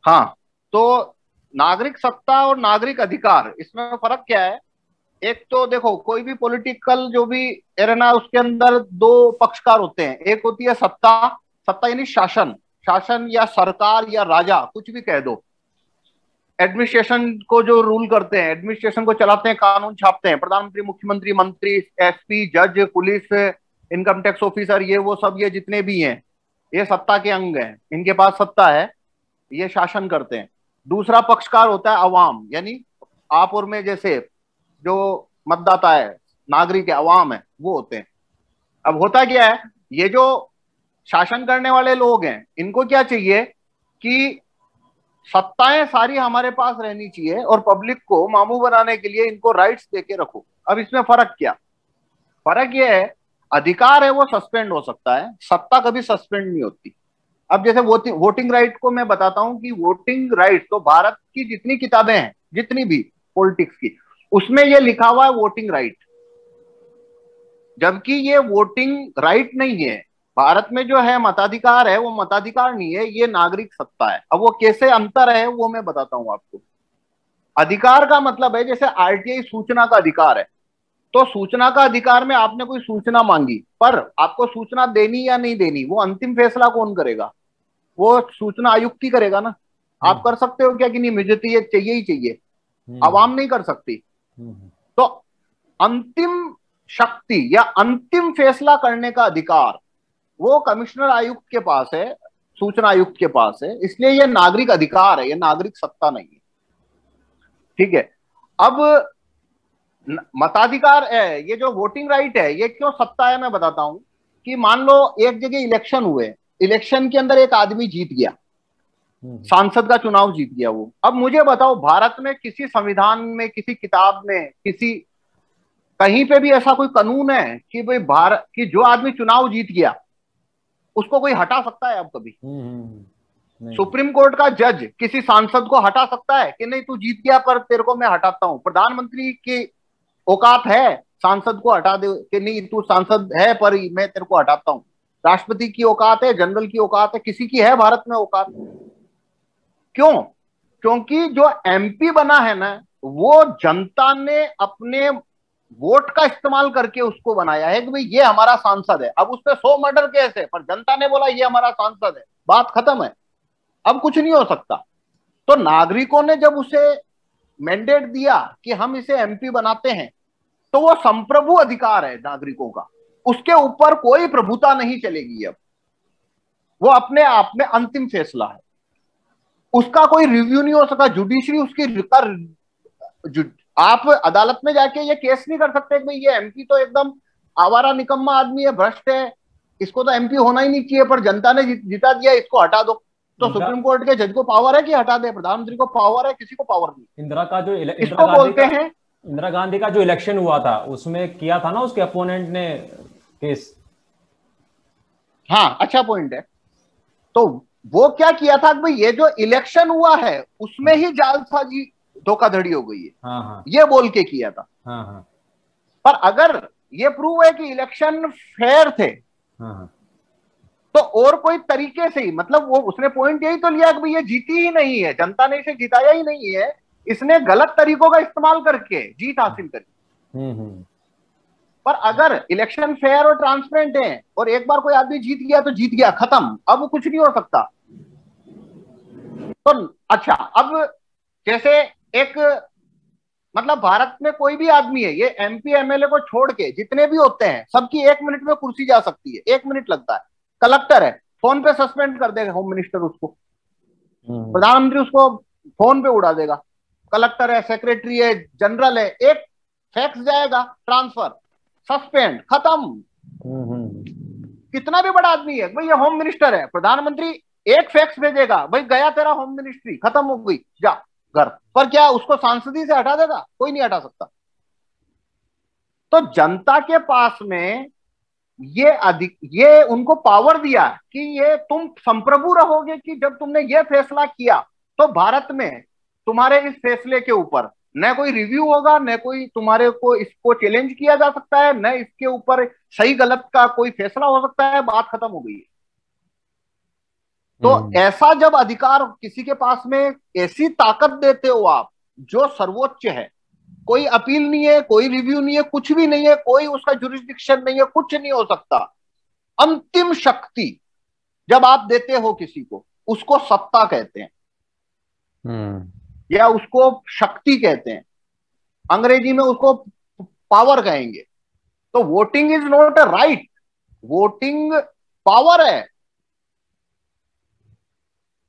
हाँ, तो नागरिक सत्ता और नागरिक अधिकार, इसमें फर्क क्या है? एक तो देखो, कोई भी पॉलिटिकल जो भी एरेना है उसके अंदर दो पक्षकार होते हैं। एक होती है सत्ता, सत्ता यानी शासन, शासन या सरकार या राजा, कुछ भी कह दो। एडमिनिस्ट्रेशन को जो रूल करते हैं, एडमिनिस्ट्रेशन को चलाते हैं, कानून छापते हैं, प्रधानमंत्री, मुख्यमंत्री, मंत्री, एसपी, जज, पुलिस, इनकम टैक्स ऑफिसर, ये वो सब, ये जितने भी हैं, ये सत्ता के अंग हैं, इनके पास सत्ता है, ये शासन करते हैं। दूसरा पक्षकार होता है अवाम, यानी आप और मैं जैसे जो मतदाता है, नागरिक है, अवाम है, वो होते हैं। अब होता क्या है, ये जो शासन करने वाले लोग हैं, इनको क्या चाहिए कि सत्ताएं सारी हमारे पास रहनी चाहिए और पब्लिक को मामू बनाने के लिए इनको राइट्स देके रखो। अब इसमें फर्क क्या? फर्क ये है, अधिकार है वो सस्पेंड हो सकता है, सत्ता कभी सस्पेंड नहीं होती। अब जैसे वोटिंग राइट को मैं बताता हूं कि वोटिंग राइट तो भारत की जितनी किताबें हैं, जितनी भी पॉलिटिक्स की, उसमें ये लिखा हुआ है वोटिंग राइट, जबकि ये वोटिंग राइट नहीं है। भारत में जो है मताधिकार है, वो मताधिकार नहीं है, ये नागरिक सत्ता है। अब वो कैसे अंतर है वो मैं बताता हूं आपको। अधिकार का मतलब है, जैसे आरटीआई सूचना का अधिकार है, तो सूचना का अधिकार में आपने कोई सूचना मांगी, पर आपको सूचना देनी या नहीं देनी, वो अंतिम फैसला कौन करेगा? वो सूचना आयुक्त ही करेगा ना। आप हम्म। कर सकते हो क्या कि नहीं, मुझे तो ये चाहिए ही चाहिए? हम्म। आवाम नहीं कर सकती। हम्म। तो अंतिम शक्ति या अंतिम फैसला करने का अधिकार वो कमिश्नर आयुक्त के पास है, सूचना आयुक्त के पास है, इसलिए ये नागरिक अधिकार है, ये नागरिक सत्ता नहीं है। ठीक है। अब मताधिकार है, ये जो वोटिंग राइट है, ये क्यों सत्ता है मैं बताता हूं। कि मान लो एक जगह इलेक्शन हुए, इलेक्शन के अंदर एक आदमी जीत गया, हम्म। सांसद का चुनाव जीत गया वो। अब मुझे बताओ, भारत में किसी संविधान में, किसी किताब में, किसी कहीं पे भी ऐसा कोई कानून है कि भाई भारत की जो आदमी चुनाव जीत गया उसको कोई हटा सकता है अब कभी? नहीं। सुप्रीम कोर्ट का जज किसी सांसद को हटा सकता है कि नहीं, तू जीत गया पर तेरे को मैं हटाता हूं? प्रधानमंत्री की औकात है सांसद को हटा दे कि नहीं, तू सांसद है पर मैं तेरे को हटाता हूं? राष्ट्रपति की औकात है, जनरल की औकात है, किसी की है भारत में औकात? क्यों? क्योंकि जो एमपी बना है ना, वो जनता ने अपने वोट का इस्तेमाल करके उसको बनाया है कि भाई ये हमारा सांसद है। अब उस पर 100 मर्डर केस है, पर जनता ने बोला ये हमारा सांसद है, बात खत्म है, अब कुछ नहीं हो सकता। तो नागरिकों ने जब उसे मैंडेट दिया कि हम इसे एमपी बनाते हैं, तो वो संप्रभु अधिकार है नागरिकों का, उसके ऊपर कोई प्रभुता नहीं चलेगी। अब वो अपने आप में अंतिम फैसला है, उसका कोई रिव्यू नहीं हो सकता। जुडिशरी उसकी जु, आप अदालत में जाके ये केस नहीं कर सकते कि भाई ये एमपी तो एकदम आवारा निकम्मा आदमी है, भ्रष्ट है, इसको तो एमपी होना ही नहीं चाहिए, पर जनता ने जिता दिया, इसको हटा दो। तो इंदिरा सुप्रीम कोर्ट के जज को पावर है कि हटा दे? प्रधानमंत्री को पावर है, किसी को पावर नहीं। इंदिरा का जो इसको बोलते हैं। इंदिरा गांधी का जो इलेक्शन हुआ था उसमें किया था ना उसके अपोनेंट ने केस। हाँ, अच्छा पॉइंट है। तो वो क्या किया था कि भाई ये जो इलेक्शन हुआ है उसमें ही जालसाजी, धोखाधड़ी हो गई है, हाँ हाँ ये बोल के किया था। हाँ हाँ पर अगर ये प्रूव है कि इलेक्शन फेयर थे, हाँ हाँ। तो और कोई तरीके से ही, मतलब वो उसने पॉइंट यही तो लिया कि भाई ये जीती ही नहीं है, जनता ने इसे जिताया ही नहीं है, इसने गलत तरीकों का इस्तेमाल करके जीत हासिल करी। हम्म। पर अगर इलेक्शन फेयर और ट्रांसपेरेंट है और एक बार कोई आदमी जीत गया तो जीत गया, खत्म, अब वो कुछ नहीं हो सकता। तो अच्छा, अब जैसे एक, मतलब भारत में कोई भी आदमी है, ये एमपी एमएलए को छोड़ के जितने भी होते हैं, सबकी 1 मिनट में कुर्सी जा सकती है, 1 मिनट लगता है। कलेक्टर है, फोन पे सस्पेंड कर देगा होम मिनिस्टर उसको, हम्म। प्रधानमंत्री उसको फोन पे उड़ा देगा। कलेक्टर है, सेक्रेटरी है, जनरल है, एक फैक्स जाएगा, ट्रांसफर, सस्पेंड, खत्म। कितना भी बड़ा आदमी है भाई, ये होम मिनिस्टर है, प्रधानमंत्री एक फैक्स भेजेगा, भाई गया तेरा होम मिनिस्ट्री, खत्म हो गई, जा घर। पर क्या उसको सांसदी से हटा देगा? कोई नहीं हटा सकता। तो जनता के पास में ये उनको पावर दिया कि ये तुम संप्रभु रहोगे, कि जब तुमने ये फैसला किया तो भारत में तुम्हारे इस फैसले के ऊपर न कोई रिव्यू होगा, न कोई तुम्हारे को इसको चैलेंज किया जा सकता है, न इसके ऊपर सही गलत का कोई फैसला हो सकता है, बात खत्म हो गई है। तो ऐसा जब अधिकार किसी के पास में, ऐसी ताकत देते हो आप जो सर्वोच्च है, कोई अपील नहीं है, कोई रिव्यू नहीं है, कुछ भी नहीं है, कोई उसका जुरिस्डिक्शन नहीं है, कुछ नहीं हो सकता। अंतिम शक्ति जब आप देते हो किसी को, उसको सत्ता कहते हैं या उसको शक्ति कहते हैं, अंग्रेजी में उसको पावर कहेंगे। तो voting is not a right, voting power है।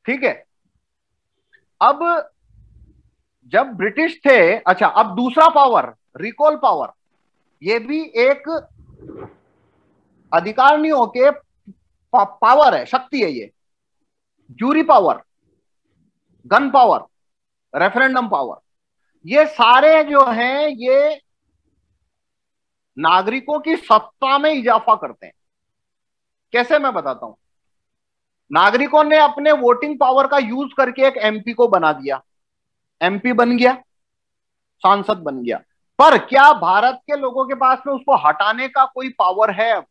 ठीक है। अब जब ब्रिटिश थे, अच्छा अब दूसरा पावर, रिकॉल पावर, ये भी एक अधिकार नहीं होके पावर है, शक्ति है ये। Jury power, gun power, referendum power, ये सारे जो हैं ये नागरिकों की सत्ता में इजाफा करते हैं। कैसे, मैं बताता हूं। नागरिकों ने अपने वोटिंग पावर का यूज करके एक एमपी को बना दिया, एमपी बन गया, सांसद बन गया। पर क्या भारत के लोगों के पास में उसको हटाने का कोई पावर है?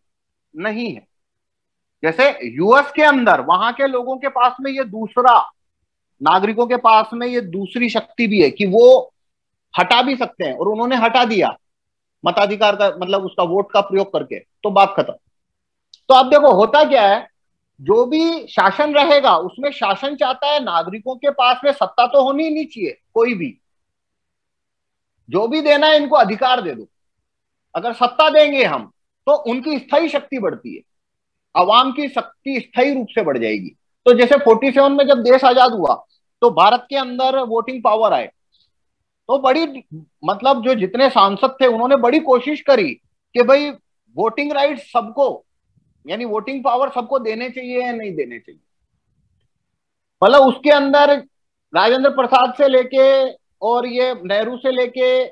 नहीं है। जैसे यूएस के अंदर, वहां के लोगों के पास में ये दूसरा, नागरिकों के पास में ये दूसरी शक्ति भी है कि वो हटा भी सकते हैं, और उन्होंने हटा दिया मताधिकार का, मतलब उसका वोट का प्रयोग करके, तो बात खत्म। तो अब देखो होता क्या है, जो भी शासन रहेगा उसमें शासन चाहता है नागरिकों के पास में सत्ता तो होनी ही नहीं चाहिए, कोई भी, जो भी देना है इनको अधिकार दे दो। अगर सत्ता देंगे हम तो उनकी स्थायी शक्ति बढ़ती है, अवाम की शक्ति स्थायी रूप से बढ़ जाएगी। तो जैसे 47 में जब देश आजाद हुआ तो भारत के अंदर वोटिंग पावर आए, तो बड़ी, मतलब जो जितने सांसद थे उन्होंने बड़ी कोशिश करी कि भाई वोटिंग राइट सबको, यानी वोटिंग पावर सबको देने चाहिए या नहीं देने चाहिए। मतलब उसके अंदर राजेंद्र प्रसाद से लेके और ये नेहरू से लेके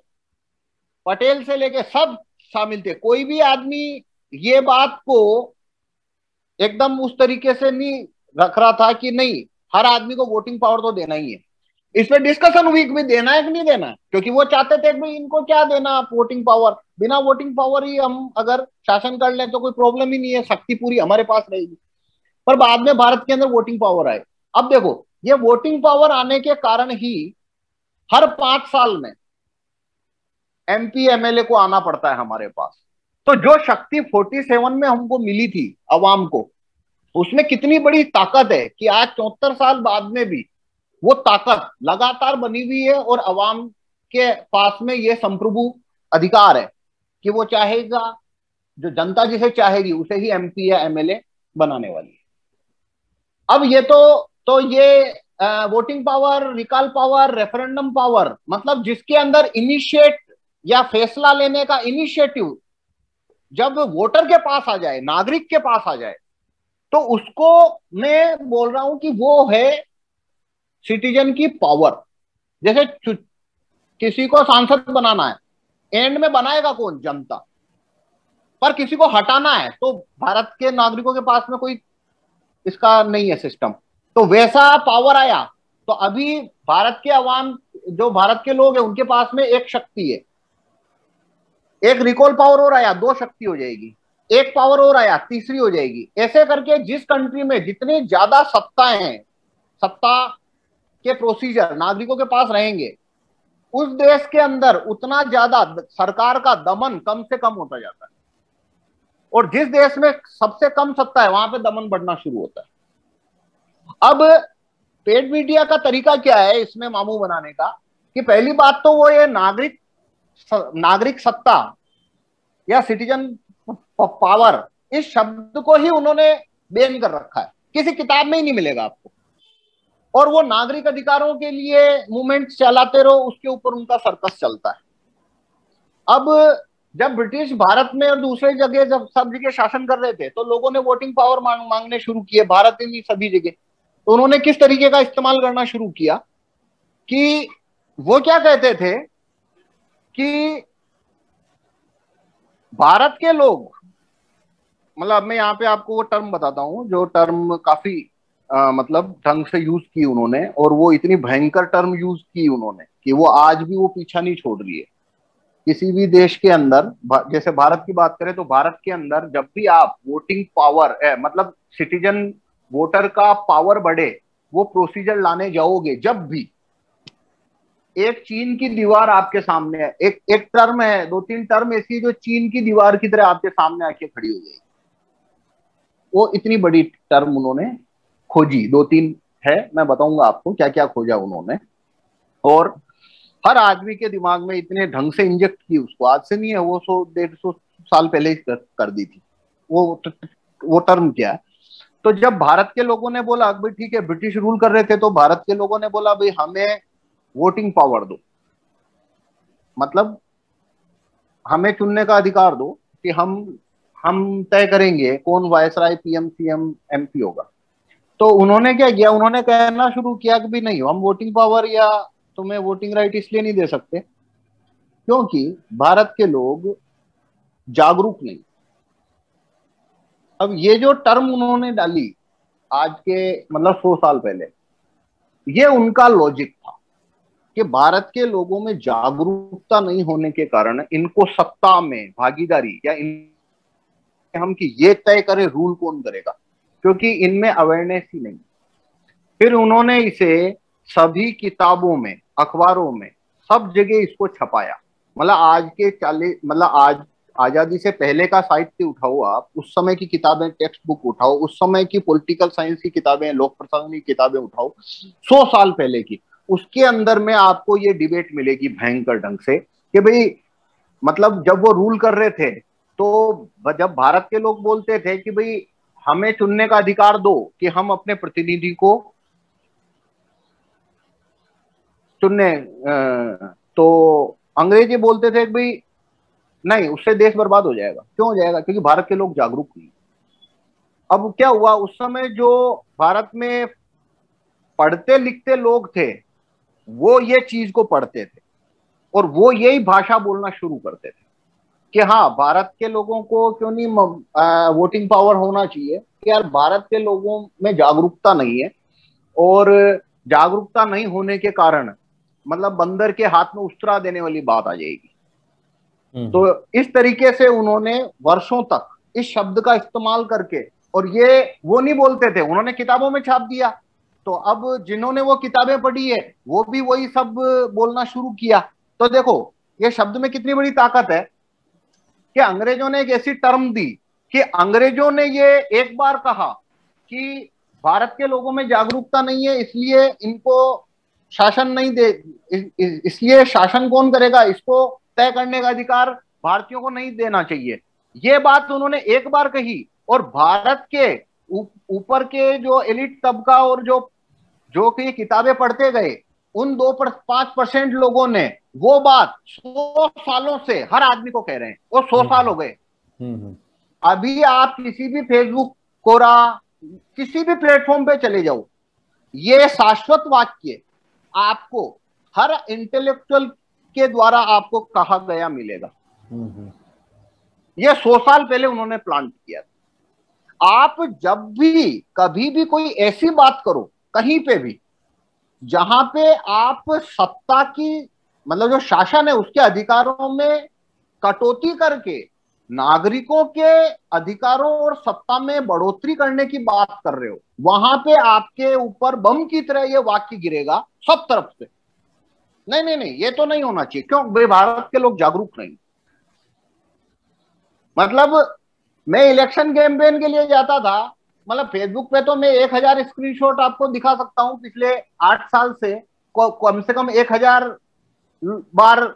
पटेल से लेके सब शामिल थे। कोई भी आदमी ये बात को एकदम उस तरीके से नहीं रख रहा था कि नहीं हर आदमी को वोटिंग पावर तो देना ही है। इसमें डिस्कशन हुई कि देना है कि नहीं देना, क्योंकि वो चाहते थे कि भाई इनको क्या देना आप वोटिंग पावर, बिना वोटिंग पावर ही हम अगर शासन कर लें तो कोई प्रॉब्लम ही नहीं है, शक्ति पूरी हमारे पास रहेगी। पर बाद में भारत के अंदर वोटिंग पावर आए। अब देखो ये वोटिंग पावर आने के कारण ही हर 5 साल में एमपी एमएलए को आना पड़ता है हमारे पास। तो जो शक्ति 47 में हमको मिली थी अवाम को, उसमें कितनी बड़ी ताकत है कि आज 74 साल बाद में भी वो ताकत लगातार बनी हुई है, और अवाम के पास में ये संप्रभु अधिकार है कि वो चाहेगा, जो जनता जिसे चाहेगी उसे ही एमपी या एमएलए बनाने वाली है। अब ये तो ये voting power, recall power, referendum power, मतलब जिसके अंदर इनिशिएट या फैसला लेने का इनिशिएटिव जब वोटर के पास आ जाए, नागरिक के पास आ जाए, तो उसको मैं बोल रहा हूं कि वो है सिटीजन की पावर। जैसे किसी को सांसद बनाना है, एंड में बनाएगा कौन? जनता। पर किसी को हटाना है तो भारत के नागरिकों के पास में कोई इसका नहीं है सिस्टम, तो वैसा पावर आया। तो अभी भारत के अवाम, जो भारत के लोग हैं, उनके पास में एक शक्ति है, एक रिकॉल पावर और आया, 2 शक्ति हो जाएगी, एक पावर और आया, तीसरी हो जाएगी। ऐसे करके जिस कंट्री में जितनी ज्यादा सत्ता है, सत्ता के प्रोसीजर नागरिकों के पास रहेंगे, उस देश के अंदर उतना ज्यादा सरकार का दमन कम से कम होता जाता है, और जिस देश में सबसे कम सत्ता है वहां पे दमन बढ़ना शुरू होता है। अब पेड मीडिया का तरीका क्या है इसमें मामू बनाने का, कि पहली बात तो वो ये नागरिक सत्ता या सिटीजन पावर, इस शब्द को ही उन्होंने बैन कर रखा है, किसी किताब में ही नहीं मिलेगा आपको। और वो नागरिक अधिकारों के लिए मूवमेंट चलाते रहो, उसके ऊपर उनका सर्कस चलता है। अब जब ब्रिटिश भारत में और दूसरे जगह जब सब जगह शासन कर रहे थे, तो लोगों ने वोटिंग पावर मांगने शुरू किए, भारत में सभी जगह। तो उन्होंने किस तरीके का इस्तेमाल करना शुरू किया कि वो क्या कहते थे कि भारत के लोग, मतलब मैं यहाँ पे आपको वो टर्म बताता हूँ जो टर्म काफी मतलब ढंग से यूज की उन्होंने, और वो इतनी भयंकर टर्म यूज की उन्होंने कि वो आज भी वो पीछा नहीं छोड़ रही है। किसी भी देश के अंदर, जैसे भारत की बात करें तो भारत के अंदर जब भी आप वोटिंग पावर मतलब सिटीजन वोटर का पावर बढ़े, वो प्रोसीजर लाने जाओगे जब भी, एक चीन की दीवार आपके सामने है, एक एक टर्म है, 2-3 टर्म ऐसी जो चीन की दीवार की तरह आपके सामने आके खड़ी हो जाएगी। वो इतनी बड़ी टर्म उन्होंने खोजी, 2-3 है, मैं बताऊंगा आपको क्या क्या खोजा उन्होंने। और हर आदमी के दिमाग में इतने ढंग से इंजेक्ट की उसको, आज से नहीं है, वो 100-150 साल पहले ही कर दी थी। वो वो टर्म क्या है? तो जब भारत के लोगों ने बोला भाई ठीक है, ब्रिटिश रूल कर रहे थे, तो भारत के लोगों ने बोला भाई हमें वोटिंग पावर दो, मतलब हमें चुनने का अधिकार दो कि हम तय करेंगे कौन वायसराय, पीएम, सीएम, एमपी होगा। तो उन्होंने क्या किया, उन्होंने कहना शुरू किया कि भी नहीं, हम वोटिंग पावर या तुम्हें वोटिंग राइट इसलिए नहीं दे सकते क्योंकि भारत के लोग जागरूक नहीं। अब ये जो टर्म उन्होंने डाली आज के मतलब 100 साल पहले, ये उनका लॉजिक था कि भारत के लोगों में जागरूकता नहीं होने के कारण इनको सत्ता में भागीदारी या हम कि ये तय करें रूल कौन करेगा, क्योंकि इनमें अवेयरनेस ही नहीं। फिर उन्होंने इसे सभी किताबों में, अखबारों में, सब जगह इसको छपाया। मतलब आज के 40 मतलब आज आजादी से पहले का साहित्य उठाओ आप, उस समय की किताबें, टेक्स्ट बुक उठाओ, उस समय की पॉलिटिकल साइंस की किताबें, लोक प्रशासन की किताबें उठाओ 100 साल पहले की, उसके अंदर में आपको ये डिबेट मिलेगी भयंकर ढंग से कि भाई मतलब जब वो रूल कर रहे थे, तो जब भारत के लोग बोलते थे कि भाई हमें चुनने का अधिकार दो कि हम अपने प्रतिनिधि को चुनने, तो अंग्रेजी बोलते थे कि भाई नहीं, उससे देश बर्बाद हो जाएगा। क्यों हो जाएगा? क्योंकि भारत के लोग जागरूक नहीं। अब क्या हुआ, उस समय जो भारत में पढ़ते लिखते लोग थे वो ये चीज को पढ़ते थे और वो यही भाषा बोलना शुरू करते थे कि हाँ, भारत के लोगों को क्यों नहीं वोटिंग पावर होना चाहिए, कि यार भारत के लोगों में जागरूकता नहीं है, और जागरूकता नहीं होने के कारण मतलब बंदर के हाथ में उस्तरा देने वाली बात आ जाएगी। तो इस तरीके से उन्होंने वर्षों तक इस शब्द का इस्तेमाल करके, और ये वो नहीं बोलते थे, उन्होंने किताबों में छाप दिया। तो अब जिन्होंने वो किताबें पढ़ी है वो भी वही सब बोलना शुरू किया। तो देखो ये शब्द में कितनी बड़ी ताकत है कि अंग्रेजों ने एक ऐसी टर्म दी कि अंग्रेजों ने ये एक बार कहा कि भारत के लोगों में जागरूकता नहीं है, इसलिए इनको शासन नहीं दे, इसलिए शासन कौन करेगा, इसको तय करने का अधिकार भारतीयों को नहीं देना चाहिए। ये बात उन्होंने एक बार कही, और भारत के ऊपर के जो एलिट तबका और जो जो कि किताबें पढ़ते गए, उन 2-5% लोगों ने वो बात 100 सालों से हर आदमी को कह रहे हैं, वो 100 साल हो गए। अभी आप किसी भी फेसबुक, कोरा, किसी भी प्लेटफॉर्म पे चले जाओ, ये शाश्वत वाक्य आपको हर इंटेलेक्चुअल के द्वारा आपको कहा गया मिलेगा। ये 100 साल पहले उन्होंने प्लान किया था। आप जब भी कभी भी कोई ऐसी बात करो कहीं पे भी जहां पे आप सत्ता की मतलब जो शासन है उसके अधिकारों में कटौती करके नागरिकों के अधिकारों और सत्ता में बढ़ोतरी करने की बात कर रहे हो, वहां पे आपके ऊपर बम की तरह ये वाक्य गिरेगा सब तरफ से। नहीं नहीं नहीं, ये तो नहीं होना चाहिए। क्यों? भाई भारत के लोग जागरूक नहीं। मतलब मैं इलेक्शन कैंपेन के लिए जाता था, मतलब फेसबुक पे तो मैं 1000 स्क्रीनशॉट आपको दिखा सकता हूं पिछले 8 साल से, कम से कम 1000 बार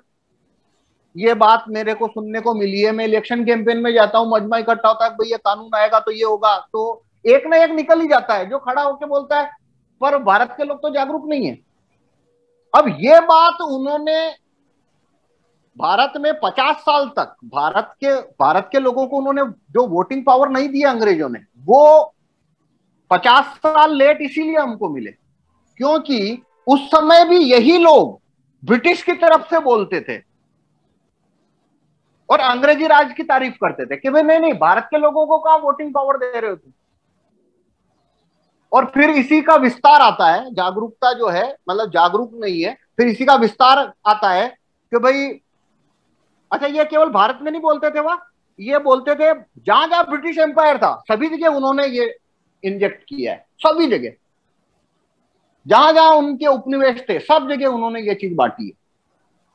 ये बात मेरे को सुनने को मिली है। मैं इलेक्शन कैंपेन में जाता हूँ, मजमा इकट्ठा होता है, भाई ये कानून आएगा तो ये होगा, तो एक ना एक निकल ही जाता है जो खड़ा होकर बोलता है, पर भारत के लोग तो जागरूक नहीं है। अब ये बात उन्होंने भारत में 50 साल तक भारत के लोगों को उन्होंने जो वोटिंग पावर नहीं दिया अंग्रेजों ने, वो 50 साल लेट इसीलिए हमको मिले क्योंकि उस समय भी यही लोग ब्रिटिश की तरफ से बोलते थे और अंग्रेजी राज की तारीफ करते थे कि भाई नहीं नहीं, भारत के लोगों को कहां वोटिंग पावर दे रहे हो तुम। और फिर इसी का विस्तार आता है, जागरूकता जो है मतलब जागरूक नहीं है, फिर इसी का विस्तार आता है कि भाई अच्छा ये केवल भारत में नहीं बोलते थे, वह ये बोलते थे जहां जहां ब्रिटिश एम्पायर था सभी जगह उन्होंने ये इंजेक्ट किया है, सभी जगह जहां जहां उनके उपनिवेश थे सब जगह उन्होंने ये चीज बांटी है।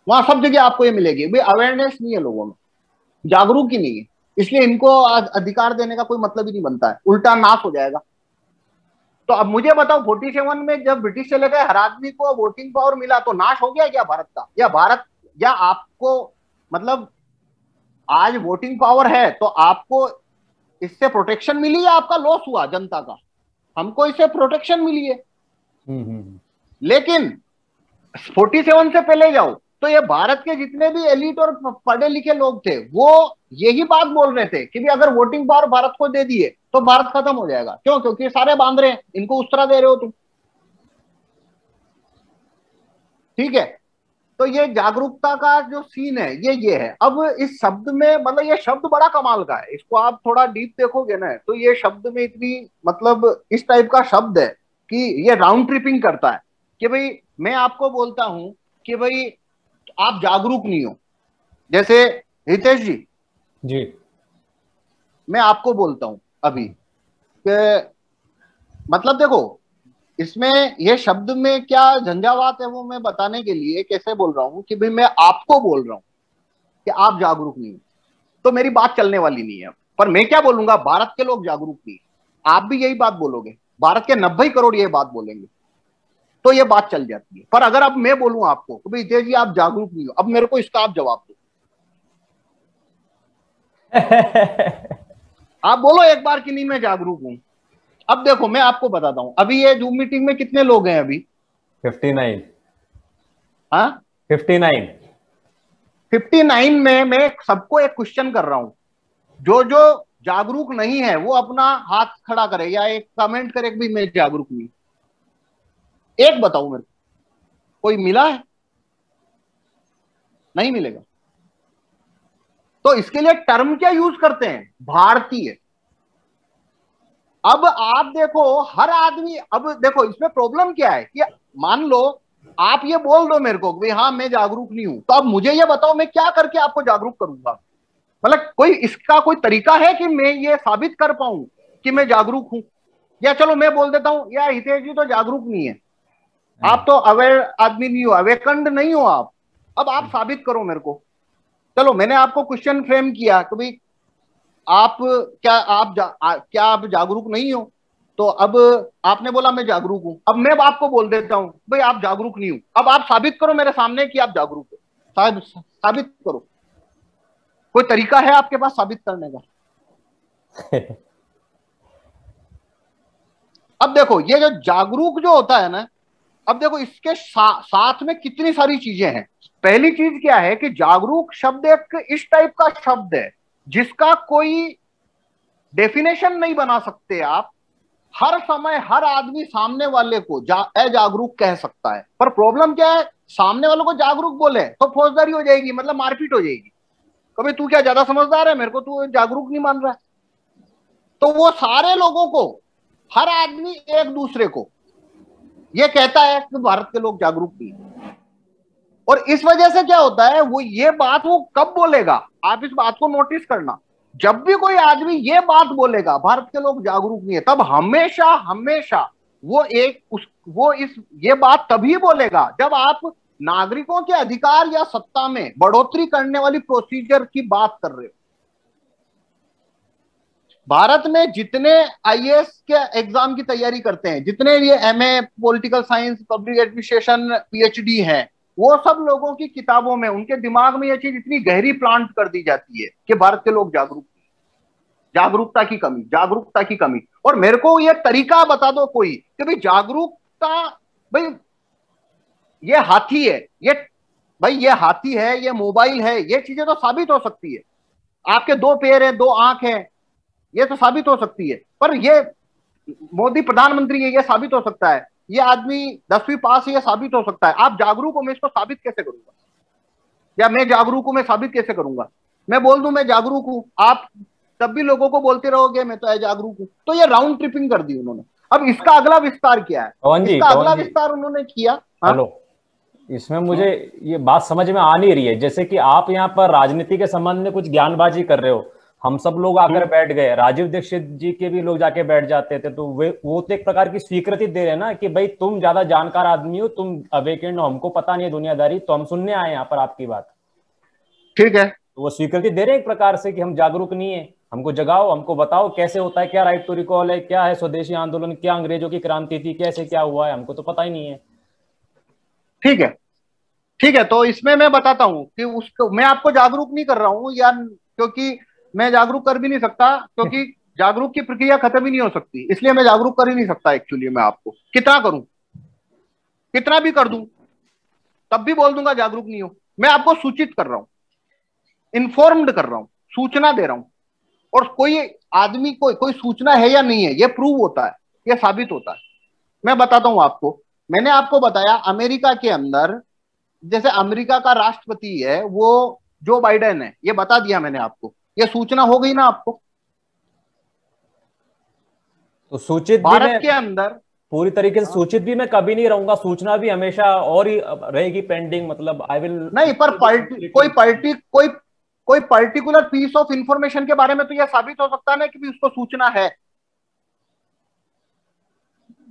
वहां सब जगह आपको ये मिलेगी। भाई अवेयरनेस नहीं है लोगों में, जागरूक ही नहीं है, इसलिए इनको अधिकार देने का कोई मतलब ही नहीं बनता है, उल्टा नाश हो जाएगा। तो अब मुझे बताओ 47 में जब ब्रिटिश चले गए, हर आदमी को वोटिंग पावर मिला, तो नाश हो गया क्या भारत का? या भारत, या आपको मतलब आज वोटिंग पावर है तो आपको इससे प्रोटेक्शन मिली या आपका लॉस हुआ जनता का? हमको इससे प्रोटेक्शन मिली है। लेकिन 47 से पहले जाओ तो ये भारत के जितने भी एलिट और पढ़े लिखे लोग थे वो यही बात बोल रहे थे कि भी अगर वोटिंग पावर भारत को दे दिए तो भारत खत्म हो जाएगा। क्यों? क्योंकि सारे बांध रहे हैं, इनको उस तरह दे रहे हो तुम। ठीक है, तो ये जागरूकता का जो सीन है ये है। अब इस शब्द में मतलब ये शब्द बड़ा कमाल का है, इसको आप थोड़ा डीप देखोगे ना तो ये शब्द में इतनी मतलब इस टाइप का शब्द है कि ये राउंड ट्रिपिंग करता है कि भाई मैं आपको बोलता हूं कि भाई आप जागरूक नहीं हो। जैसे हितेश जी, मैं आपको बोलता हूं अभी कि मतलब देखो इसमें ये शब्द में क्या झंझावात है वो मैं बताने के लिए कैसे बोल रहा हूं कि भाई मैं आपको बोल रहा हूं कि आप जागरूक नहीं हो, तो मेरी बात चलने वाली नहीं है। पर मैं क्या बोलूंगा, भारत के लोग जागरूक नहीं, आप भी यही बात बोलोगे, भारत के 90 करोड़ ये बात बोलेंगे, तो ये बात चल जाती है। पर अगर अब मैं बोलूं आपको तो भाई हितेश जी आप जागरूक नहीं हो, अब मेरे को इसका आप जवाब दो। आप बोलो एक बार कि नहीं मैं जागरूक हूं। अब देखो मैं आपको बताता हूं, अभी ये जूम मीटिंग में कितने लोग हैं अभी? 59। हाँ 59। 59 में मैं सबको एक क्वेश्चन कर रहा हूं, जो जो जागरूक नहीं है वो अपना हाथ खड़ा करे या एक कमेंट करे कि मैं जागरूक नहीं। एक बताओ मेरे को, कोई मिला है? नहीं मिलेगा। तो इसके लिए टर्म क्या यूज करते हैं? भारतीय। अब आप देखो हर आदमी, अब देखो इसमें प्रॉब्लम क्या है कि मान लो आप ये बोल दो मेरे को कि हाँ मैं जागरूक नहीं हूं, तो अब मुझे ये बताओ मैं क्या करके आपको जागरूक करूंगा? मतलब कोई इसका कोई तरीका है कि मैं ये साबित कर पाऊं कि मैं जागरूक हूं? या चलो मैं बोल देता हूं या हितेश जी तो जागरूक नहीं है, आप तो अवेयर आदमी नहीं हो, अवेकंड नहीं हो आप, अब आप साबित करो मेरे को। चलो मैंने आपको क्वेश्चन फ्रेम किया कि भाई आप क्या आप जागरूक नहीं हो? तो अब आपने बोला मैं जागरूक हूं, अब मैं आपको बोल देता हूं भाई आप जागरूक नहीं हो, अब आप साबित करो मेरे सामने कि आप जागरूक हो, साबित करो। कोई तरीका है आपके पास साबित करने का? अब देखो ये जो जागरूक जो होता है ना, अब देखो इसके साथ में कितनी सारी चीजें हैं। पहली चीज क्या है कि जागरूक शब्द एक इस टाइप का शब्द है जिसका कोई डेफिनेशन नहीं बना सकते आप। हर समय हर आदमी सामने वाले को अजागरूक कह सकता है, पर प्रॉब्लम क्या है, सामने वालों को जागरूक बोले तो फौजदारी हो जाएगी, मतलब मारपीट हो जाएगी। कभी तू क्या ज्यादा समझदार है, मेरे को तू जागरूक नहीं मान रहा है। तो वो सारे लोगों को, हर आदमी एक दूसरे को ये कहता है कि भारत के लोग जागरूक नहीं है। और इस वजह से क्या होता है, वो ये बात वो कब बोलेगा, आप इस बात को नोटिस करना, जब भी कोई आदमी ये बात बोलेगा भारत के लोग जागरूक नहीं है, तब हमेशा हमेशा वो ये बात तभी बोलेगा जब आप नागरिकों के अधिकार या सत्ता में बढ़ोतरी करने वाली प्रोसीजर की बात कर रहे हो। भारत में जितने आईएएस के एग्जाम की तैयारी करते हैं, जितने ये MA political science public administration PhD हैं, वो सब लोगों की किताबों में उनके दिमाग में ये चीज इतनी गहरी प्लांट कर दी जाती है कि भारत के लोग जागरूक, जागरूकता की कमी, जागरूकता की कमी। और मेरे को ये तरीका बता दो कोई कि भाई जागरूकता, भाई ये हाथी है, ये हाथी है, ये मोबाइल है, ये चीजें तो साबित हो सकती है। आपके 2 पैर है, 2 आंख है, ये तो साबित हो सकती है। पर ये मोदी प्रधानमंत्री है, ये साबित हो सकता है। ये आदमी 10वीं पास है, ये साबित हो सकता है। आप जागरूक हो, मैं इसको साबित कैसे करूंगा? या मैं जागरूक हूं, मैं साबित कैसे करूंगा? मैं बोल दूं मैं जागरूक हूं, आप तब भी लोगों को बोलते रहोगे मैं तो जागरूक हूं। तो ये राउंड ट्रिपिंग कर दी उन्होंने। अब इसका अगला विस्तार क्या है? इसका अगला विस्तार उन्होंने किया। हेलो, इसमें मुझे ये बात समझ में आ नहीं रही है, जैसे कि आप यहाँ पर राजनीति के संबंध में कुछ ज्ञानबाजी कर रहे हो, हम सब लोग आकर बैठ गए, राजीव दीक्षित जी के भी लोग जाके बैठ जाते थे, तो वो तो एक प्रकार की स्वीकृति दे रहे हैं ना कि भाई तुम ज्यादा जानकार आदमी हो, तुम अवेकेंड हो, हमको पता नहीं है दुनियादारी, तो हम सुनने आए यहाँ पर आपकी बात। ठीक है, तो वो स्वीकृति दे रहे हैं एक प्रकार से कि हम जागरूक नहीं है, हमको जगाओ, हमको बताओ कैसे होता है, क्या राइट टू रिकॉल है, क्या है स्वदेशी आंदोलन, क्या अंग्रेजों की क्रांति थी, कैसे क्या हुआ है, हमको तो पता ही नहीं है। ठीक है, ठीक है। तो इसमें मैं बताता हूं कि उसको मैं आपको जागरूक नहीं कर रहा हूं यार, क्योंकि मैं जागरूक कर भी नहीं सकता, क्योंकि जागरूक की प्रक्रिया खत्म ही नहीं हो सकती, इसलिए मैं जागरूक कर ही नहीं सकता। एक्चुअली मैं आपको कितना करूं, कितना भी कर दूं, तब भी बोल दूंगा जागरूक नहीं हो। मैं आपको सूचित कर रहा हूं, इन्फॉर्म्ड कर रहा हूं, सूचना दे रहा हूं। और कोई आदमी कोई सूचना है या नहीं है, ये प्रूव होता है, ये साबित होता है। मैं बताता हूं आपको। मैंने आपको बताया अमेरिका के अंदर, जैसे अमेरिका का राष्ट्रपति है वो जो बाइडेन है, ये बता दिया मैंने आपको, ये सूचना हो गई ना आपको। तो सूचित भी भारत मैं के अंदर पूरी तरीके से सूचित भी मैं कभी नहीं रहूंगा, सूचना भी हमेशा और ही रहेगी पेंडिंग, मतलब आई विल नहीं, पर कोई पर्टिकुलर पीस ऑफ इंफॉर्मेशन के बारे में तो यह साबित हो सकता है ना कि भी उसको सूचना है।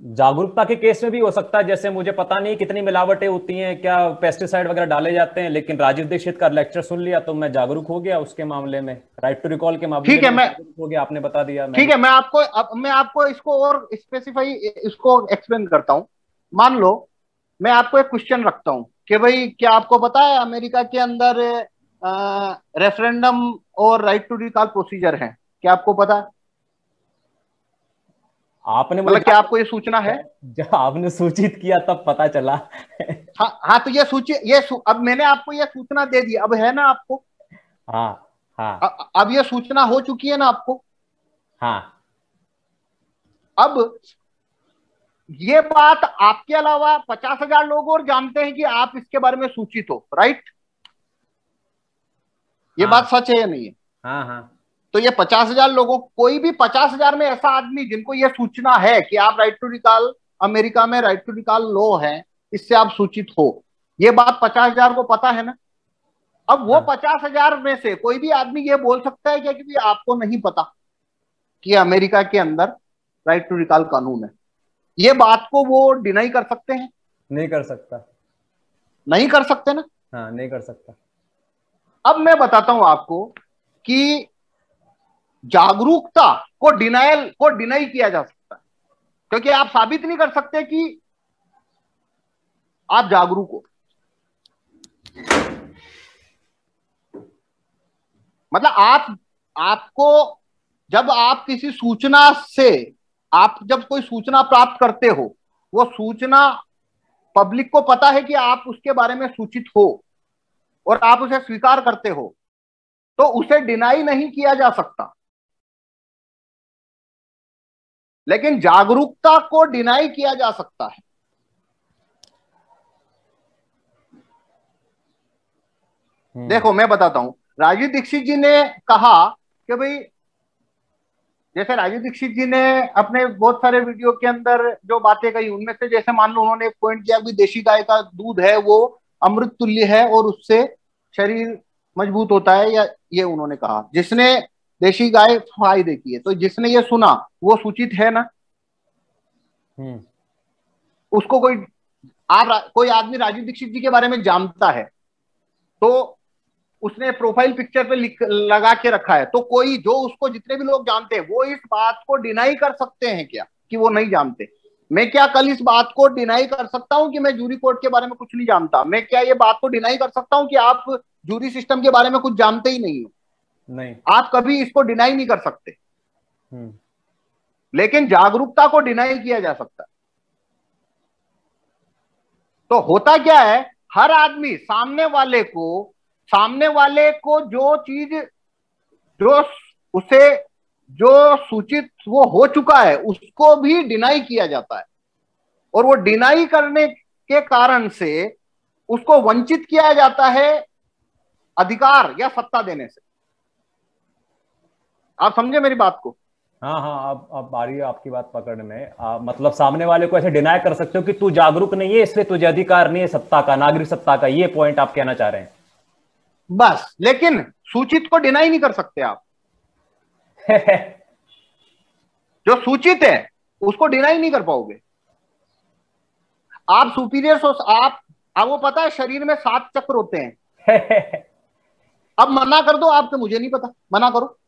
जागरूकता के केस में भी हो सकता है, जैसे मुझे पता नहीं कितनी मिलावटें होती हैं, क्या पेस्टिसाइड वगैरह डाले जाते हैं, लेकिन राजीव दीक्षित का लेक्चर सुन लिया तो मैं जागरूक हो गया उसके मामले में, राइट टू रिकॉल के मामले ठीक है, में मैं जागरूक हो गया, आपने बता दिया। ठीक है, मैं आपको इसको और स्पेसिफाई, इसको एक्सप्लेन करता हूं। मान लो मैं आपको एक क्वेश्चन रखता हूं कि भाई क्या आपको पता है अमेरिका के अंदर रेफरेंडम और राइट टू रिकॉल प्रोसीजर है, क्या आपको पता है? आपने मुझे मतलब क्या आपको ये सूचना है? जब आपने सूचित किया तब पता चला। हाँ हाँ, तो अब मैंने आपको ये सूचना दे दी, अब है ना आपको। हाँ हाँ अब ये सूचना हो चुकी है ना आपको। हाँ अब ये बात आपके अलावा 50,000 लोग और जानते हैं कि आप इसके बारे में सूचित हो, राइट? ये हाँ बात सच है या नहीं है? हाँ हाँ तो ये 50,000 लोगों, कोई भी 50,000 में ऐसा आदमी जिनको ये सूचना है कि आप राइट टू रिकॉल, अमेरिका में राइट टू रिकॉल लॉ है, इससे आप सूचित हो, ये बात 50,000 को पता है ना। अब वो हाँ 50,000 में से कोई भी आदमी ये बोल सकता है क्या कि आपको नहीं पता कि अमेरिका के अंदर राइट टू रिकॉल कानून है? ये बात को वो डिनाई कर सकते हैं? नहीं कर सकता। नहीं कर सकते ना। हाँ नहीं कर सकता। अब मैं बताता हूं आपको कि जागरूकता को डिनाई किया जा सकता है, क्योंकि आप साबित नहीं कर सकते कि आप जागरूक हो। मतलब आपको जब आप किसी सूचना से, आप जब कोई सूचना प्राप्त करते हो, वो सूचना पब्लिक को पता है कि आप उसके बारे में सूचित हो और आप उसे स्वीकार करते हो, तो उसे डिनाई नहीं किया जा सकता। लेकिन जागरूकता को डिनाई किया जा सकता है। देखो मैं बताता हूं, राजीव दीक्षित जी ने कहा कि भाई, जैसे राजीव दीक्षित जी ने अपने बहुत सारे वीडियो के अंदर जो बातें कही, उनमें से जैसे मान लो उन्होंने एक पॉइंट किया कि देशी गाय का दूध है वो अमृत तुल्य है और उससे शरीर मजबूत होता है, या ये उन्होंने कहा। जिसने देशी गाय फायदे की है, तो जिसने ये सुना वो सूचित है ना। उसको कोई आदमी राजीव दीक्षित जी के बारे में जानता है, तो उसने प्रोफाइल पिक्चर पे लगा के रखा है, तो कोई जो उसको, जितने भी लोग जानते हैं, वो इस बात को डिनाई कर सकते हैं क्या कि वो नहीं जानते? मैं क्या कल इस बात को डिनाई कर सकता हूं कि मैं जूरी कोर्ट के बारे में कुछ नहीं जानता? मैं क्या ये बात को डिनाई कर सकता हूं कि आप जूरी सिस्टम के बारे में कुछ जानते ही नहीं हो? नहीं, आप कभी इसको डिनाई नहीं कर सकते। लेकिन जागरूकता को डिनाई किया जा सकता है। तो होता क्या है, हर आदमी सामने वाले को जो चीज, जो उसे, जो सूचित वो हो चुका है, उसको भी डिनाई किया जाता है। और वो डिनाई करने के कारण से उसको वंचित किया जाता है अधिकार या सत्ता देने से। आप समझे मेरी बात को? हाँ हाँ, अब आ रही है आपकी बात पकड़ में। मतलब सामने वाले को ऐसे डिनाई कर सकते हो कि तू जागरूक नहीं है, इसलिए तुझे अधिकार नहीं है सत्ता का, नागरिक सत्ता का, ये पॉइंट आप कहना चाह रहे हैं? बस, लेकिन सूचित को डिनाई नहीं कर सकते आप। जो सूचित है उसको डिनाई नहीं कर पाओगे आप। सुपीरियर सोर्स आप वो पता है शरीर में 7 चक्र होते हैं। अब मना कर दो आपको, मुझे नहीं पता, मना करो।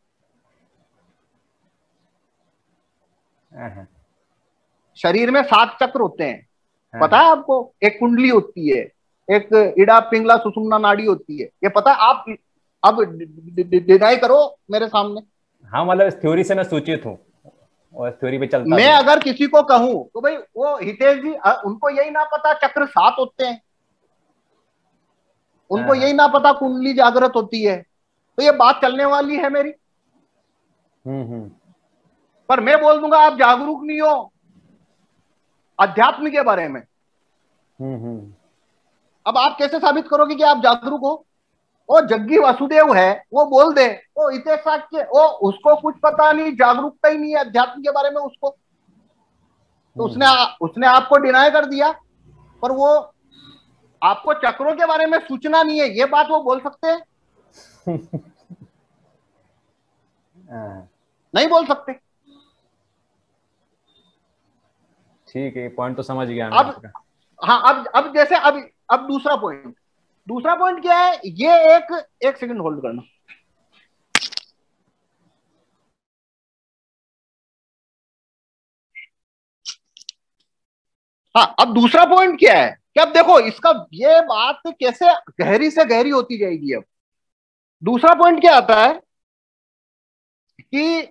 शरीर में 7 चक्र होते हैं, पता है आपको? एक कुंडली होती है, एक इड़ा पिंगला सुषुम्ना नाड़ी होती है, ये पता है? आप अब डिनाई करो मेरे सामने। हाँ, मतलब इस थ्योरी से मैं सूचित हूँ और थ्योरी पे चलता मैं भी। अगर किसी को कहूं तो भाई वो हितेश जी उनको यही ना पता चक्र 7 होते हैं, उनको यही ना पता कुंडली जागृत होती है, तो ये बात चलने वाली है मेरी? पर मैं बोल दूंगा आप जागरूक नहीं हो अध्यात्म के बारे में। अब आप कैसे साबित करोगे कि आप जागरूक हो? वो जग्गी वासुदेव है, वो बोल दे वो हितेश साक्य, वो उसको कुछ पता नहीं, जागरूकता ही नहीं है अध्यात्म के बारे में उसको, तो उसने आपको डिनाई कर दिया। पर वो आपको चक्रों के बारे में सूचना नहीं है, ये बात वो बोल सकते हैं? नहीं बोल सकते। ठीक है, पॉइंट तो समझ गया मैं आपका। हाँ, अब जैसे अब दूसरा पॉइंट क्या है? ये एक सेकंड होल्ड करना। हाँ, अब दूसरा पॉइंट क्या है कि अब देखो इसका ये बात कैसे गहरी से गहरी होती जाएगी। अब दूसरा पॉइंट क्या आता है कि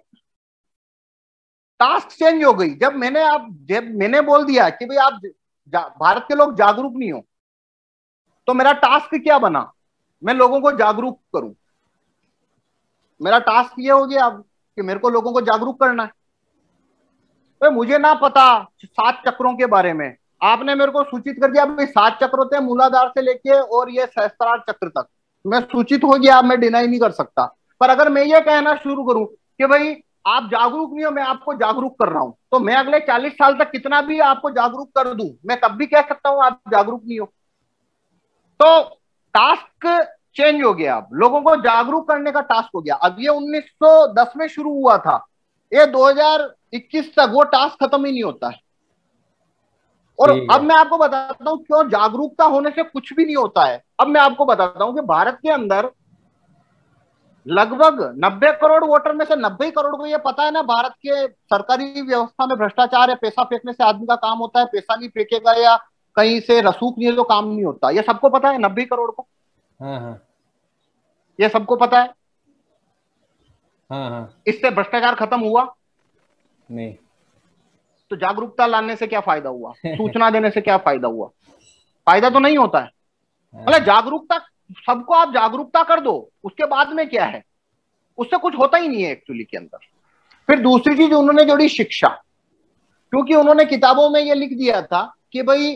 टास्क चेंज हो गई। जब मैंने बोल दिया कि भाई आप भारत के लोग जागरूक नहीं हो, तो मेरा टास्क क्या बना? मैं लोगों को जागरूक करूं। मेरा टास्क ये हो गया अब कि मेरे को लोगों को जागरूक करना है। तो मुझे ना पता 7 चक्रों के बारे में, आपने मेरे को सूचित कर दिया भाई 7 चक्र होते हैं मूलाधार से लेके और ये सहस्त्रार चक्र तक। मैं सूचित हो गया, मैं डिनाई नहीं कर सकता। पर अगर मैं ये कहना शुरू करूं कि भाई आप जागरूक नहीं हो, मैं आपको जागरूक कर रहा हूं, तो मैं अगले 40 साल तक कितना भी आपको जागरूक कर दूं, मैं तब भी कह सकता हूं आप जागरूक नहीं हो। तो टास्क चेंज हो गया, अब लोगों को जागरूक करने का टास्क हो गया। अब ये 1910 में शुरू हुआ था, ये 2021 तक वो टास्क खत्म ही नहीं होता है। और अब मैं आपको बताता हूं क्यों जागरूकता होने से कुछ भी नहीं होता है। अब मैं आपको बताता हूं कि भारत के अंदर लगभग 90 करोड़ वोटर में से 90 करोड़ को ये पता है ना, भारत के सरकारी व्यवस्था में भ्रष्टाचार है, पैसा फेंकने से आदमी का काम होता है, पैसा नहीं फेंकेगा या कहीं से रसूख नहीं है तो काम नहीं होता। ये सबको पता है 90 करोड़ को। ये सबको पता है। इससे भ्रष्टाचार खत्म हुआ नहीं, तो जागरूकता लाने से क्या फायदा हुआ? सूचना देने से क्या फायदा हुआ? फायदा तो नहीं होता है। मतलब जागरूकता, सबको आप जागरूकता कर दो, उसके बाद में क्या है? उससे कुछ होता ही नहीं है एक्चुअली के अंदर। फिर दूसरी चीज उन्होंने जोड़ी शिक्षा, क्योंकि उन्होंने किताबों में ये लिख दिया था कि भाई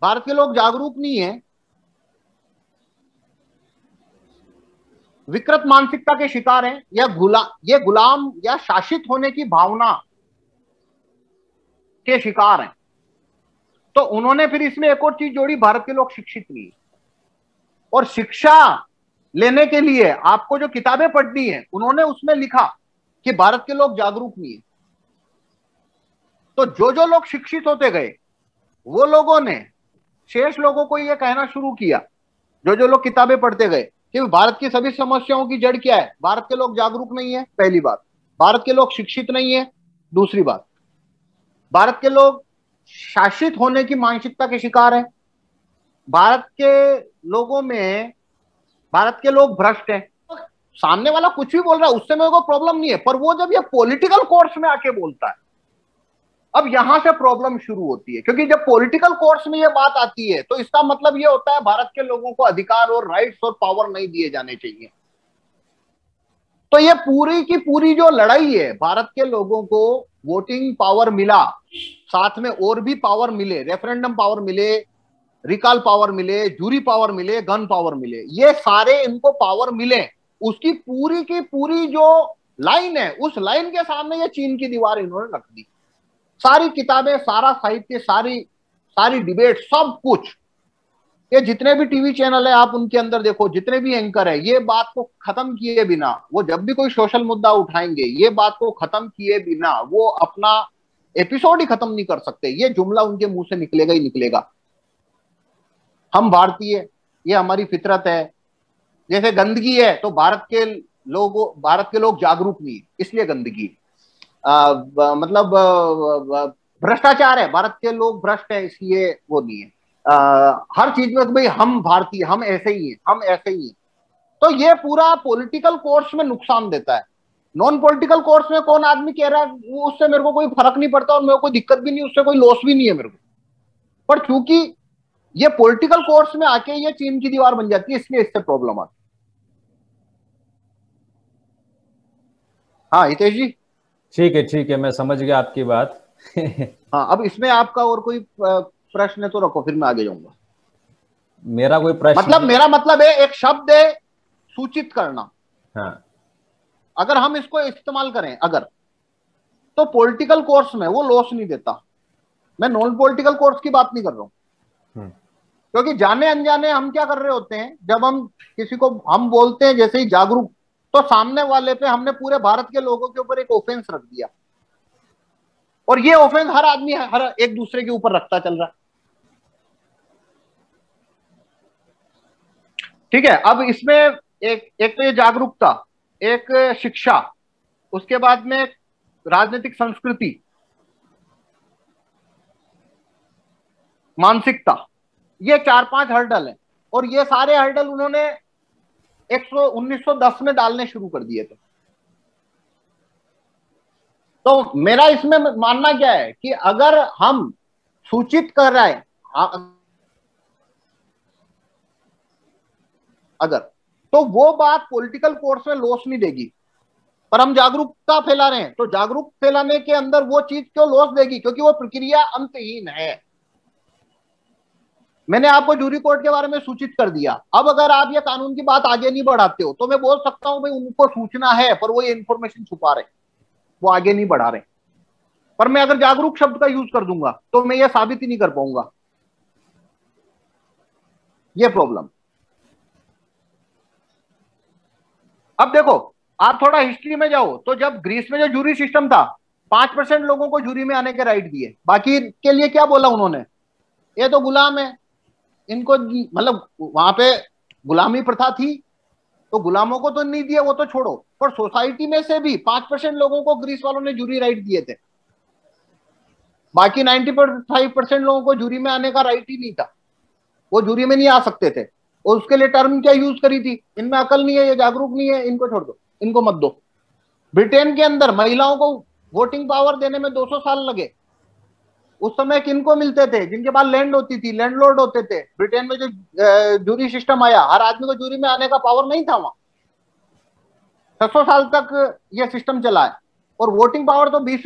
भारत के लोग जागरूक नहीं है, विकृत मानसिकता के शिकार हैं, या ये गुलाम या शासित होने की भावना के शिकार हैं। तो उन्होंने फिर इसमें एक और चीज जोड़ी, भारत के लोग शिक्षित नहीं है। और शिक्षा लेने के लिए आपको जो किताबें पढ़नी है, उन्होंने उसमें लिखा कि भारत के लोग जागरूक नहीं है। तो जो लोग शिक्षित होते गए, वो लोगों ने शेष लोगों को यह कहना शुरू किया, जो लोग किताबें पढ़ते गए, कि भारत की सभी समस्याओं की जड़ क्या है? भारत के लोग जागरूक नहीं है, पहली बात। भारत के लोग शिक्षित नहीं है, दूसरी बात। भारत के लोग शासित होने की मानसिकता के शिकार है। भारत के लोगों में, भारत के लोग भ्रष्ट हैं। सामने वाला कुछ भी बोल रहा है उससे मेरे को प्रॉब्लम नहीं है, पर वो जब ये पॉलिटिकल कोर्स में आके बोलता है, अब यहां से प्रॉब्लम शुरू होती है। क्योंकि जब पॉलिटिकल कोर्स में ये बात आती है तो इसका मतलब ये होता है भारत के लोगों को अधिकार और राइट्स और पावर नहीं दिए जाने चाहिए। तो ये पूरी की पूरी जो लड़ाई है, भारत के लोगों को वोटिंग पावर मिला, साथ में और भी पावर मिले, रेफरेंडम पावर मिले, रिकॉल पावर मिले, जूरी पावर मिले, गन पावर मिले, ये सारे इनको पावर मिले, उसकी पूरी की पूरी जो लाइन है, उस लाइन के सामने ये चीन की दीवार इन्होंने रख दी। सारी किताबें, सारा साहित्य, सारी डिबेट, सब कुछ ये जितने भी टीवी चैनल है आप उनके अंदर देखो, जितने भी एंकर है, ये बात को खत्म किए बिना, वो जब भी कोई सोशल मुद्दा उठाएंगे, ये बात को खत्म किए बिना वो अपना एपिसोड ही खत्म नहीं कर सकते। ये जुमला उनके मुंह से निकलेगा ही निकलेगा, हम भारतीय, ये हमारी फितरत है। जैसे गंदगी है तो भारत के लोग जागरूक नहीं है इसलिए गंदगी, मतलब भ्रष्टाचार है, भारत के लोग भ्रष्ट है इसलिए वो नहीं है। हर चीज में भाई हम भारतीय, हम ऐसे ही हैं, हम ऐसे ही हैं। तो ये पूरा पॉलिटिकल कोर्स में नुकसान देता है। नॉन पॉलिटिकल कोर्स में कौन आदमी कह रहा है वो, उससे मेरे को कोई फर्क नहीं पड़ता और मेरे को कोई दिक्कत भी नहीं, उससे कोई लॉस भी नहीं है मेरे को। पर चूंकि ये पॉलिटिकल कोर्स में आके ये चीन की दीवार बन जाती है, इसलिए इससे प्रॉब्लम आती है। हाँ हितेश जी। ठीक है, मैं समझ गया आपकी बात। हाँ, अब इसमें आपका और कोई प्रश्न है तो रखो, फिर मैं आगे जाऊंगा। मेरा कोई प्रश्न मतलब मेरा मतलब है, एक शब्द है सूचित करना, हाँ अगर हम इसको इस्तेमाल करें अगर, तो पॉलिटिकल कोर्स में वो लॉस नहीं देता। मैं नॉन पॉलिटिकल कोर्स की बात नहीं कर रहा हूं, क्योंकि जाने अनजाने हम क्या कर रहे होते हैं, जब हम किसी को हम बोलते हैं जैसे ही जागरूक, तो सामने वाले पे हमने पूरे भारत के लोगों के ऊपर एक ऑफेंस रख दिया, और ये ऑफेंस हर आदमी हर एक दूसरे के ऊपर रखता चल रहा है। ठीक है, अब इसमें एक तो ये जागरूकता, एक शिक्षा, उसके बाद में राजनीतिक संस्कृति, मानसिकता, ये 4-5 हर्डल है, और ये सारे हर्डल उन्होंने 1910 में डालने शुरू कर दिए थे। तो मेरा इसमें मानना क्या है कि अगर हम सूचित कर रहे हैं, अगर, तो वो बात पॉलिटिकल कोर्स में लॉस नहीं देगी, पर हम जागरूकता फैला रहे हैं तो जागरूक फैलाने के अंदर वो चीज क्यों लॉस देगी, क्योंकि वो प्रक्रिया अंतहीन है। मैंने आपको जूरी कोर्ट के बारे में सूचित कर दिया, अब अगर आप ये कानून की बात आगे नहीं बढ़ाते हो तो मैं बोल सकता हूं भाई उनको सूचना है पर वो ये इंफॉर्मेशन छुपा रहे, वो आगे नहीं बढ़ा रहे। पर मैं अगर जागरूक शब्द का यूज कर दूंगा तो मैं ये साबित ही नहीं कर पाऊंगा, ये प्रॉब्लम। अब देखो, आप थोड़ा हिस्ट्री में जाओ तो जब ग्रीस में जो जूरी सिस्टम था, 5% लोगों को जूरी में आने के राइट दिए, बाकी के लिए क्या बोला उन्होंने, ये तो गुलाम है, इनको मतलब वहां पे गुलामी प्रथा थी तो गुलामों को तो नहीं दिया, वो तो छोड़ो, पर सोसाइटी में से भी 5% लोगों को ग्रीस वालों ने जूरी राइट दिए थे, बाकी 95% लोगों को जूरी में आने का राइट ही नहीं था, वो जूरी में नहीं आ सकते थे। और उसके लिए टर्म क्या यूज करी थी, इनमें अकल नहीं है, ये जागरूक नहीं है, इनको छोड़ दो, इनको मत दो। ब्रिटेन के अंदर महिलाओं को वोटिंग पावर देने में 200 साल लगे। उस समय किनको मिलते थे, जिनके पास लैंड होती थी, लैंडलॉर्ड होते थे। ब्रिटेन में जो जूरी सिस्टम आया, हर आदमी को जूरी में आने का पावर नहीं था वहां, 600 साल तक ये सिस्टम चला है। और वोटिंग पावर तो 20